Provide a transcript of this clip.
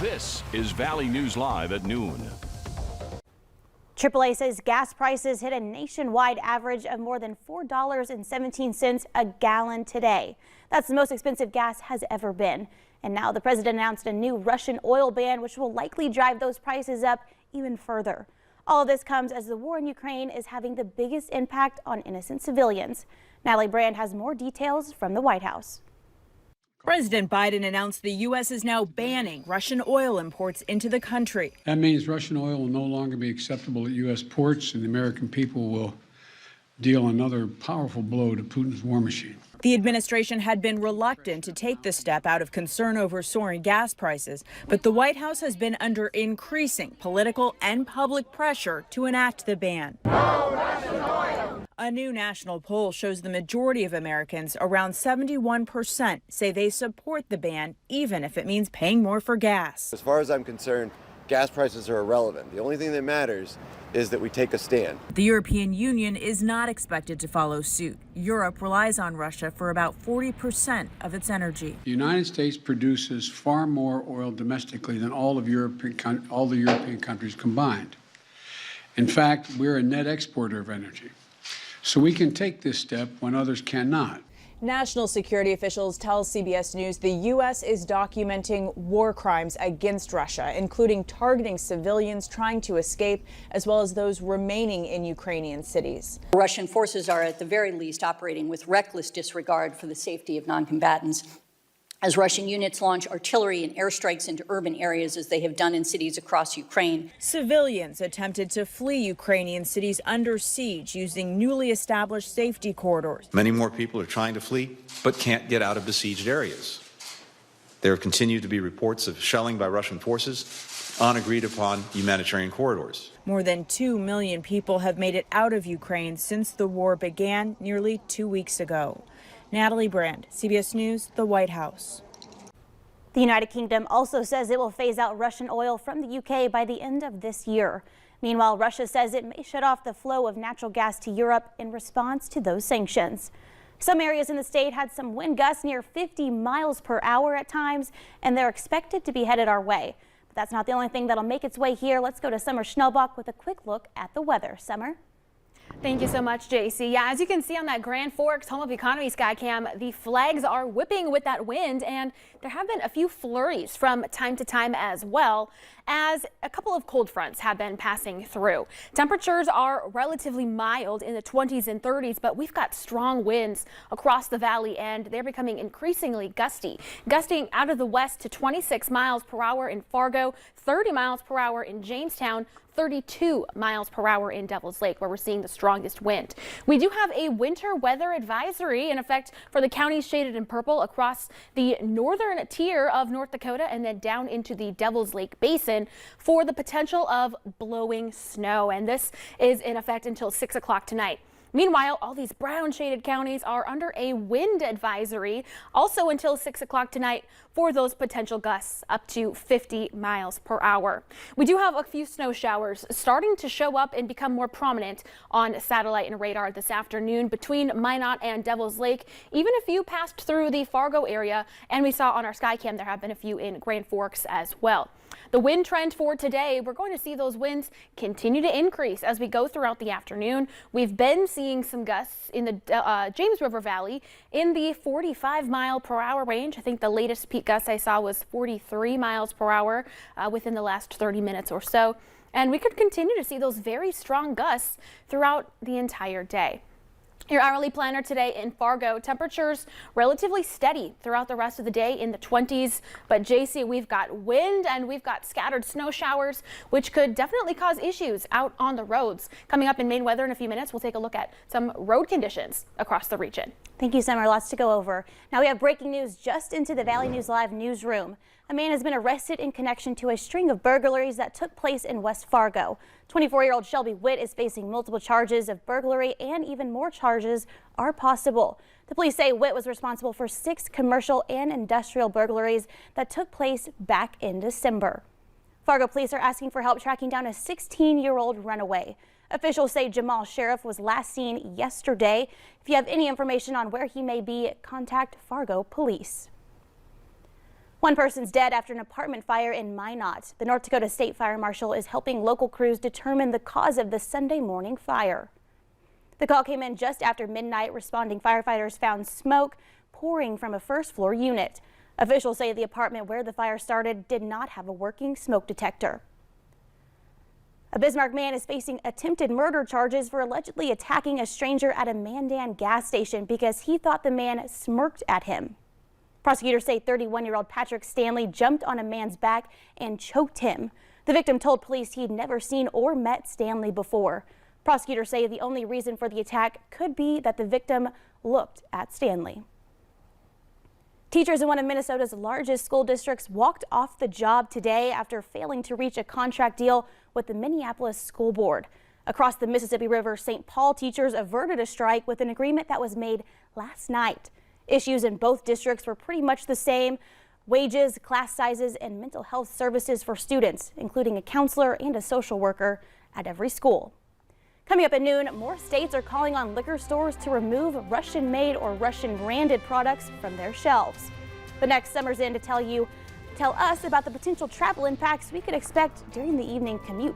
This is Valley News Live at noon. AAA says gas prices hit a nationwide average of more than $4.17 a gallon today. That's the most expensive gas has ever been. And now the president announced a new Russian oil ban, which will likely drive those prices up even further. All of this comes as the war in Ukraine is having the biggest impact on innocent civilians. Natalie Brand has more details from the White House. President Biden announced the U.S. is now banning Russian oil imports into the country. That means Russian oil will no longer be acceptable at U.S. ports, and the American people will deal another powerful blow to Putin's war machine. The administration had been reluctant to take the step out of concern over soaring gas prices, but the White House has been under increasing political and public pressure to enact the ban. No Russian oil! A new national poll shows the majority of Americans, around 71%, say they support the ban, even if it means paying more for gas. As far as I'm concerned, gas prices are irrelevant. The only thing that matters is that we take a stand. The European Union is not expected to follow suit. Europe relies on Russia for about 40% of its energy. The United States produces far more oil domestically than all the European countries combined. In fact, we're a net exporter of energy. So we can take this step when others cannot. National security officials tell CBS News the U.S. is documenting war crimes against Russia, including targeting civilians trying to escape, as well as those remaining in Ukrainian cities. Russian forces are at the very least operating with reckless disregard for the safety of non-combatants, as Russian units launch artillery and airstrikes into urban areas, as they have done in cities across Ukraine. Civilians attempted to flee Ukrainian cities under siege using newly established safety corridors. Many more people are trying to flee, but can't get out of besieged areas. There continue to be reports of shelling by Russian forces on agreed upon humanitarian corridors. More than 2 million people have made it out of Ukraine since the war began nearly 2 weeks ago. Natalie Brand, CBS News, the White House. The United Kingdom also says it will phase out Russian oil from the UK by the end of this year. Meanwhile, Russia says it may shut off the flow of natural gas to Europe in response to those sanctions. Some areas in the state had some wind gusts near 50 miles per hour at times, and they're expected to be headed our way. But that's not the only thing that'll make its way here. Let's go to Summer Schnellbach with a quick look at the weather. Summer? Thank you so much, JC. Yeah, as you can see on that Grand Forks Home of Economy Skycam, the flags are whipping with that wind, and there have been a few flurries from time to time as well, as a couple of cold fronts have been passing through. Temperatures are relatively mild in the 20s and 30s, but we've got strong winds across the valley, and they're becoming increasingly gusty. Gusting out of the west to 26 miles per hour in Fargo, 30 miles per hour in Jamestown, 32 miles per hour in Devil's Lake, where we're seeing the strongest wind. We do have a winter weather advisory in effect for the counties shaded in purple across the northern tier of North Dakota and then down into the Devil's Lake Basin for the potential of blowing snow. And this is in effect until 6 o'clock tonight. Meanwhile, all these brown shaded counties are under a wind advisory also until 6 o'clock tonight for those potential gusts up to 50 miles per hour. We do have a few snow showers starting to show up and become more prominent on satellite and radar this afternoon between Minot and Devil's Lake. Even a few passed through the Fargo area, and we saw on our Skycam there have been a few in Grand Forks as well. The wind trend for today, we're going to see those winds continue to increase as we go throughout the afternoon. We've been seeing some gusts in the James River Valley in the 45 mile per hour range. I think the latest peak gust I saw was 43 miles per hour within the last 30 minutes or so. And we could continue to see those very strong gusts throughout the entire day. Your hourly planner today in Fargo, temperatures relatively steady throughout the rest of the day in the 20s. But JC, we've got wind and we've got scattered snow showers, which could definitely cause issues out on the roads. Coming up in Maine weather in a few minutes, we'll take a look at some road conditions across the region. Thank you, Summer. Lots to go over. Now we have breaking news just into the Valley News Live newsroom. A man has been arrested in connection to a string of burglaries that took place in West Fargo. 24-year-old Shelby Witt is facing multiple charges of burglary, and even more charges are possible. The police say Witt was responsible for 6 commercial and industrial burglaries that took place back in December. Fargo police are asking for help tracking down a 16-year-old runaway. Officials say Jamal Sheriff was last seen yesterday. If you have any information on where he may be, contact Fargo Police. One person's dead after an apartment fire in Minot. The North Dakota State Fire Marshal is helping local crews determine the cause of the Sunday morning fire. The call came in just after midnight. Responding firefighters found smoke pouring from a first-floor unit. Officials say the apartment where the fire started did not have a working smoke detector. A Bismarck man is facing attempted murder charges for allegedly attacking a stranger at a Mandan gas station because he thought the man smirked at him. Prosecutors say 31-year-old Patrick Stanley jumped on a man's back and choked him. The victim told police he'd never seen or met Stanley before. Prosecutors say the only reason for the attack could be that the victim looked at Stanley. Teachers in one of Minnesota's largest school districts walked off the job today after failing to reach a contract deal with the Minneapolis School Board. Across the Mississippi River, St. Paul teachers averted a strike with an agreement that was made last night. Issues in both districts were pretty much the same: wages, class sizes, and mental health services for students, including a counselor and a social worker at every school. Coming up at noon, more states are calling on liquor stores to remove Russian-made or Russian-branded products from their shelves. But next, Summer's in to tell us about the potential travel impacts we could expect during the evening commute.